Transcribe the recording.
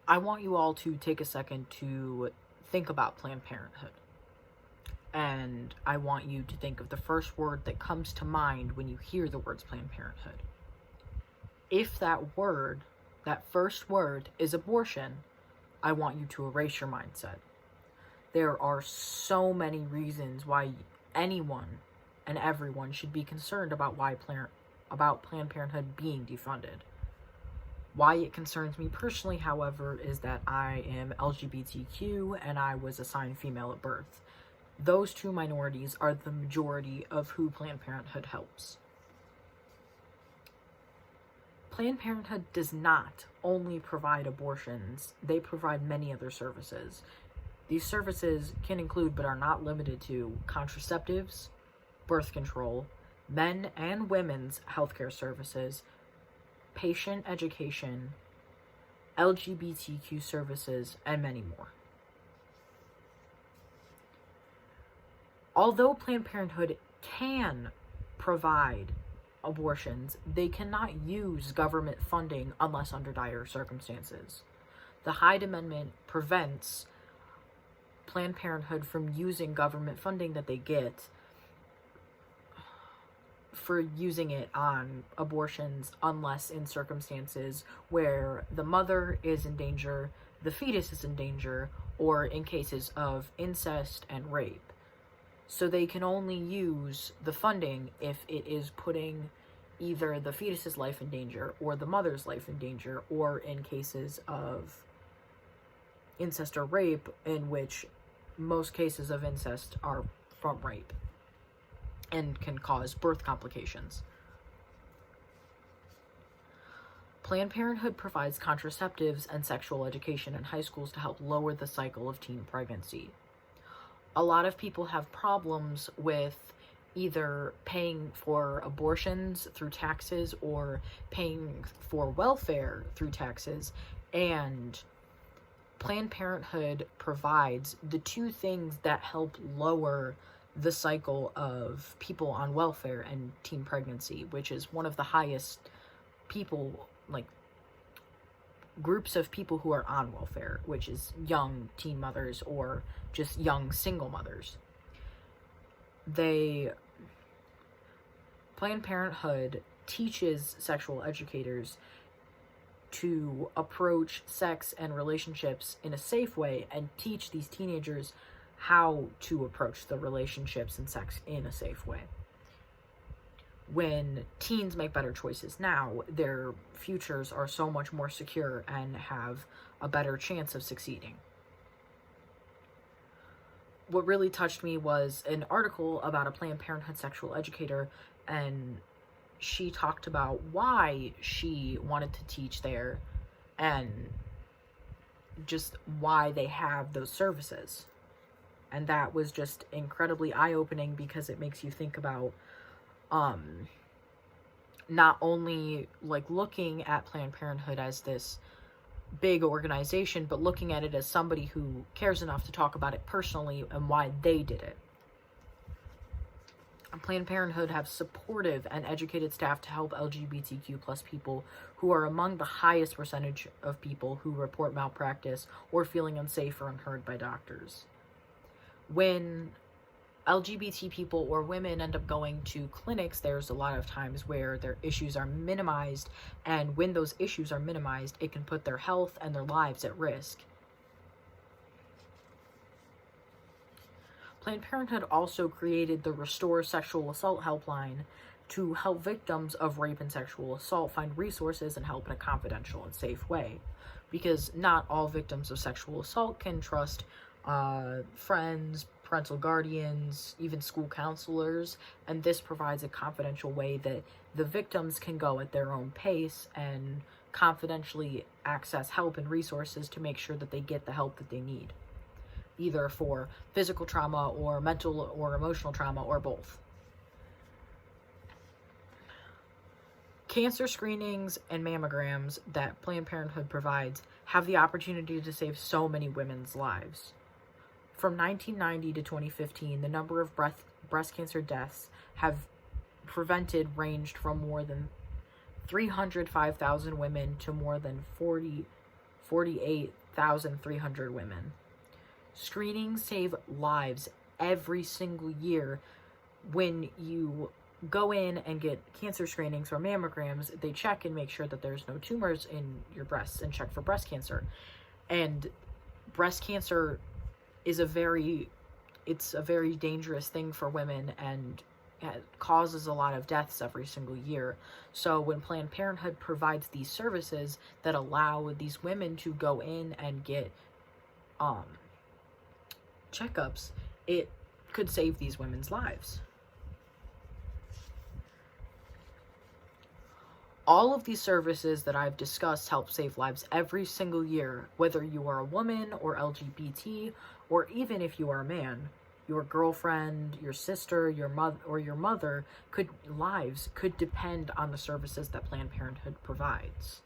I want you all to take a second to think about Planned Parenthood. And I want you to think of the first word that comes to mind when you hear the words Planned Parenthood. If that first word is abortion, I want you to erase your mindset. There are so many reasons why anyone and everyone should be concerned about Planned Parenthood being defunded. Why it concerns me personally, however, is that I am LGBTQ and I was assigned female at birth. Those two minorities are the majority of who Planned Parenthood helps. Planned Parenthood does not only provide abortions, they provide many other services. These services can include, but are not limited to, contraceptives, birth control, men and women's healthcare services, patient education, LGBTQ services, and many more. Although Planned Parenthood can provide abortions, they cannot use government funding unless under dire circumstances. The Hyde Amendment prevents Planned Parenthood from using government funding that they get for using it on abortions unless in circumstances where the mother is in danger, the fetus is in danger, or in cases of incest and rape. So they can only use the funding if it is putting either the fetus's life in danger or the mother's life in danger, or in cases of incest or rape, in which most cases of incest are from rape and can cause birth complications. Planned Parenthood provides contraceptives and sexual education in high schools to help lower the cycle of teen pregnancy. A lot of people have problems with either paying for abortions through taxes or paying for welfare through taxes, and Planned Parenthood provides the two things that help lower the cycle of people on welfare and teen pregnancy, which is one of the highest groups of people who are on welfare, which is young teen mothers or just young single mothers. Planned Parenthood teaches sexual educators to approach sex and relationships in a safe way and teach these teenagers how to approach the relationships and sex in a safe way. When teens make better choices now, their futures are so much more secure and have a better chance of succeeding. What really touched me was an article about a Planned Parenthood sexual educator, and she talked about why she wanted to teach there and just why they have those services. And that was just incredibly eye-opening, because it makes you think about not only looking at Planned Parenthood as this big organization, but looking at it as somebody who cares enough to talk about it personally and why they did it. Planned Parenthood have supportive and educated staff to help LGBTQ plus people who are among the highest percentage of people who report malpractice or feeling unsafe or unheard by doctors. When LGBT people or women end up going to clinics, there's a lot of times where their issues are minimized, and when those issues are minimized, it can put their health and their lives at risk. Planned Parenthood also created the Restore Sexual Assault Helpline to help victims of rape and sexual assault find resources and help in a confidential and safe way, because not all victims of sexual assault can trust friends, parental guardians, even school counselors, and this provides a confidential way that the victims can go at their own pace and confidentially access help and resources to make sure that they get the help that they need, either for physical trauma or mental or emotional trauma or both. Cancer screenings and mammograms that Planned Parenthood provides have the opportunity to save so many women's lives. From 1990 to 2015, the number of breast cancer deaths have prevented ranged from more than 305,000 women to more than 48 1,300 women. Screenings save lives every single year. When you go in and get cancer screenings or mammograms, they check and make sure that there's no tumors in your breasts and check for breast cancer. And breast cancer is a very dangerous thing for women, and it causes a lot of deaths every single year. So when Planned Parenthood provides these services that allow these women to go in and get checkups, it could save these women's lives. All of these services that I've discussed help save lives every single year, whether you are a woman or LGBT, or even if you are a man. Your girlfriend, your sister, your mother, lives could depend on the services that Planned Parenthood provides.